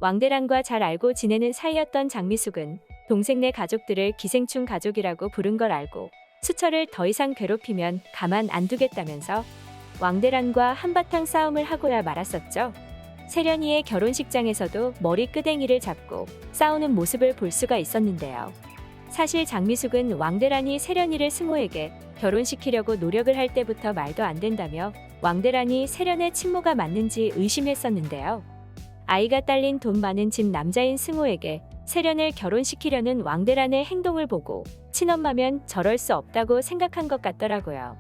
왕대란과 잘 알고 지내는 사이였던 장미숙은 동생네 가족들을 기생충 가족이라고 부른 걸 알고 수철을 더 이상 괴롭히면 가만 안 두겠다면서 왕대란과 한바탕 싸움을 하고야 말았었죠. 세련이의 결혼식장에서도 머리 끄댕이를 잡고 싸우는 모습을 볼 수가 있었는데요. 사실 장미숙은 왕대란이 세련이를 승호에게 결혼시키려고 노력을 할 때부터 말도 안 된다며 왕대란이 세련의 친모가 맞는지 의심했었는데요. 아이가 딸린 돈 많은 집 남자인 승호에게 세련을 결혼시키려는 왕대란의 행동을 보고 친엄마면 저럴 수 없다고 생각한 것 같더라고요.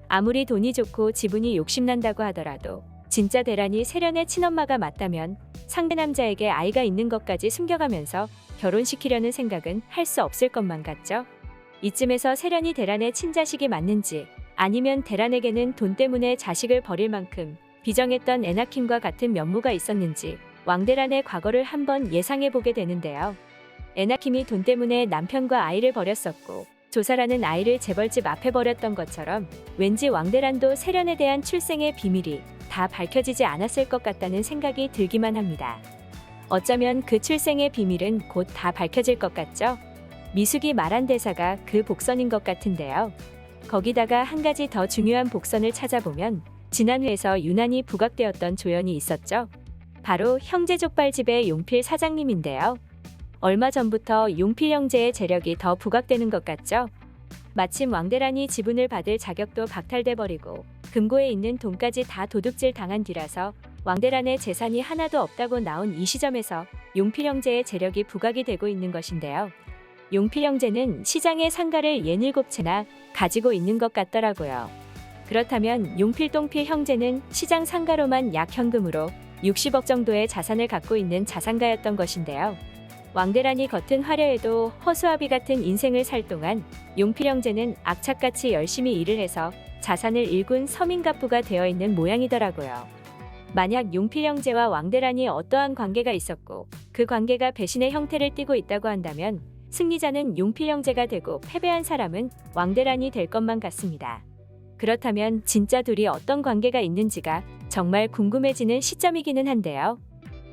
아무리 돈이 좋고 지분이 욕심난다고 하더라도 진짜 대란이 세련의 친엄마가 맞다면 상대 남자에게 아이가 있는 것까지 숨겨가면서 결혼시키려는 생각은 할 수 없을 것만 같죠. 이쯤에서 세련이 대란의 친자식이 맞는지 아니면 대란에게는 돈 때문에 자식을 버릴 만큼 비정했던 에나킴과 같은 면모가 있었는지 왕대란의 과거를 한번 예상해보게 되는데요. 에나킴이 돈 때문에 남편과 아이를 버렸었고 조사라는 아이를 재벌집 앞에 버렸던 것처럼 왠지 왕대란도 세련에 대한 출생의 비밀이 다 밝혀지지 않았을 것 같다는 생각이 들기만 합니다. 어쩌면 그 출생의 비밀은 곧 다 밝혀질 것 같죠? 미숙이 말한 대사가 그 복선인 것 같은데요. 거기다가 한 가지 더 중요한 복선을 찾아보면 지난 회에서 유난히 부각되었던 조연이 있었죠. 바로 형제족발집의 용필 사장님인데요. 얼마 전부터 용필 형제의 재력이 더 부각되는 것 같죠. 마침 왕대란이 지분을 받을 자격도 박탈돼 버리고 금고에 있는 돈까지 다 도둑질 당한 뒤라서 왕대란의 재산이 하나도 없다고 나온 이 시점에서 용필 형제의 재력이 부각이 되고 있는 것인데요. 용필 형제는 시장의 상가를 67채나 가지고 있는 것 같더라고요. 그렇다면 용필 똥필 형제는 시장 상가로만 약 현금으로 60억 정도의 자산을 갖고 있는 자산가였던 것인데요. 왕대란이 겉은 화려해도 허수아비 같은 인생을 살 동안 용필 형제는 악착같이 열심히 일을 해서 자산을 일군 서민갑부가 되어 있는 모양이더라고요. 만약 용필 형제와 왕대란이 어떠한 관계가 있었고 그 관계가 배신의 형태를 띠고 있다고 한다면 승리자는 용필 형제가 되고 패배한 사람은 왕대란이 될 것만 같습니다. 그렇다면 진짜 둘이 어떤 관계가 있는지가 정말 궁금해지는 시점이기는 한데요.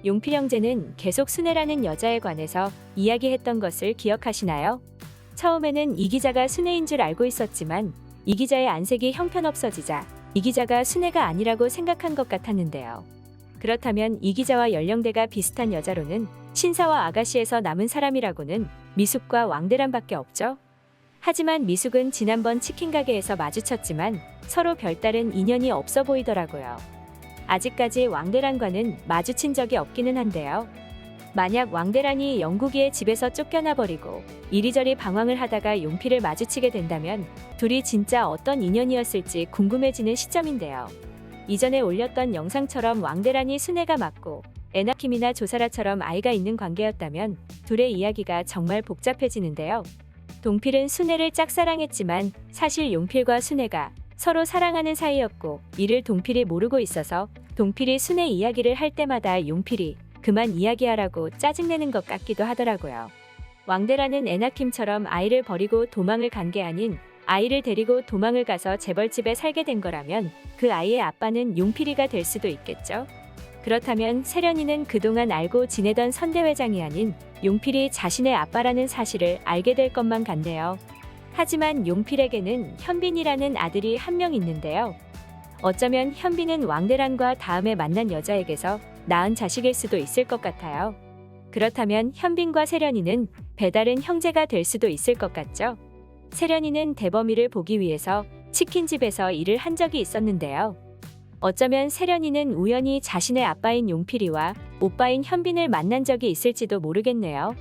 용필 형제는 계속 순애라는 여자에 관해서 이야기했던 것을 기억하시나요? 처음에는 이 기자가 순애인 줄 알고 있었지만 이 기자의 안색이 형편없어지자 이 기자가 순애가 아니라고 생각한 것 같았는데요. 그렇다면 이 기자와 연령대가 비슷한 여자로는 신사와 아가씨에서 남은 사람이라고는 미숙과 왕대란밖에 없죠. 하지만 미숙은 지난번 치킨 가게에서 마주쳤지만 서로 별다른 인연이 없어 보이더라고요. 아직까지 왕대란과는 마주친 적이 없기는 한데요. 만약 왕대란이 영국이의 집에서 쫓겨나 버리고 이리저리 방황을 하다가 용필을 마주치게 된다면 둘이 진짜 어떤 인연이었을지 궁금해지는 시점인데요. 이전에 올렸던 영상처럼 왕대란이 순애가 맞고 에나킴이나 조사라처럼 아이가 있는 관계였다면 둘의 이야기가 정말 복잡해지는데요. 동필은 순애를 짝사랑했지만 사실 용필과 순애가 서로 사랑하는 사이였고 이를 동필이 모르고 있어서 동필이 순애 이야기를 할 때마다 용필이 그만 이야기하라고 짜증내는 것 같기도 하더라고요. 왕대란은 에나킴처럼 아이를 버리고 도망을 간 게 아닌 아이를 데리고 도망을 가서 재벌집에 살게 된 거라면 그 아이의 아빠는 용필이가 될 수도 있겠죠. 그렇다면 세련이는 그동안 알고 지내던 선대회장이 아닌 용필이 자신의 아빠라는 사실을 알게 될 것만 같네요. 하지만 용필에게는 현빈이라는 아들이 한 명 있는데요. 어쩌면 현빈은 왕대란과 다음에 만난 여자에게서 낳은 자식일 수도 있을 것 같아요. 그렇다면 현빈과 세련이는 배다른 형제가 될 수도 있을 것 같죠. 세련이는 대범이를 보기 위해서 치킨집에서 일을 한 적이 있었는데요. 어쩌면 세련이는 우연히 자신의 아빠인 용필이와 오빠인 현빈을 만난 적이 있을지도 모르겠네요.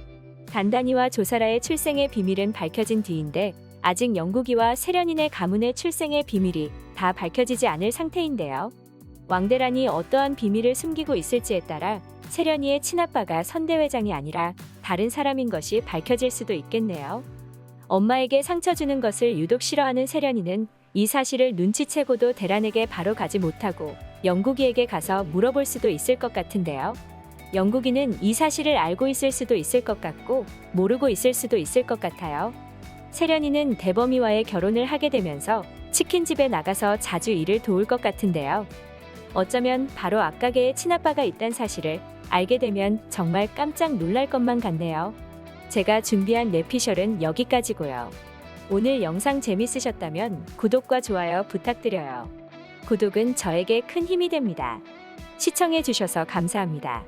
단단이와 조사라의 출생의 비밀은 밝혀진 뒤인데 아직 영국이와 세련인의 가문의 출생의 비밀이 다 밝혀지지 않을 상태인데요. 왕대란이 어떠한 비밀을 숨기고 있을지에 따라 세련이의 친아빠가 선대회장이 아니라 다른 사람인 것이 밝혀질 수도 있겠네요. 엄마에게 상처 주는 것을 유독 싫어하는 세련이는 이 사실을 눈치채고도 대란에게 바로 가지 못하고 영국이에게 가서 물어볼 수도 있을 것 같은데요. 영국이는 이 사실을 알고 있을 수도 있을 것 같고 모르고 있을 수도 있을 것 같아요. 세련이는 대범이와의 결혼을 하게 되면서 치킨집에 나가서 자주 일을 도울 것 같은데요. 어쩌면 바로 앞가게에 친아빠가 있다는 사실을 알게 되면 정말 깜짝 놀랄 것만 같네요. 제가 준비한 뇌피셜은 여기까지고요. 오늘 영상 재밌으셨다면 구독과 좋아요 부탁드려요. 구독은 저에게 큰 힘이 됩니다. 시청해주셔서 감사합니다.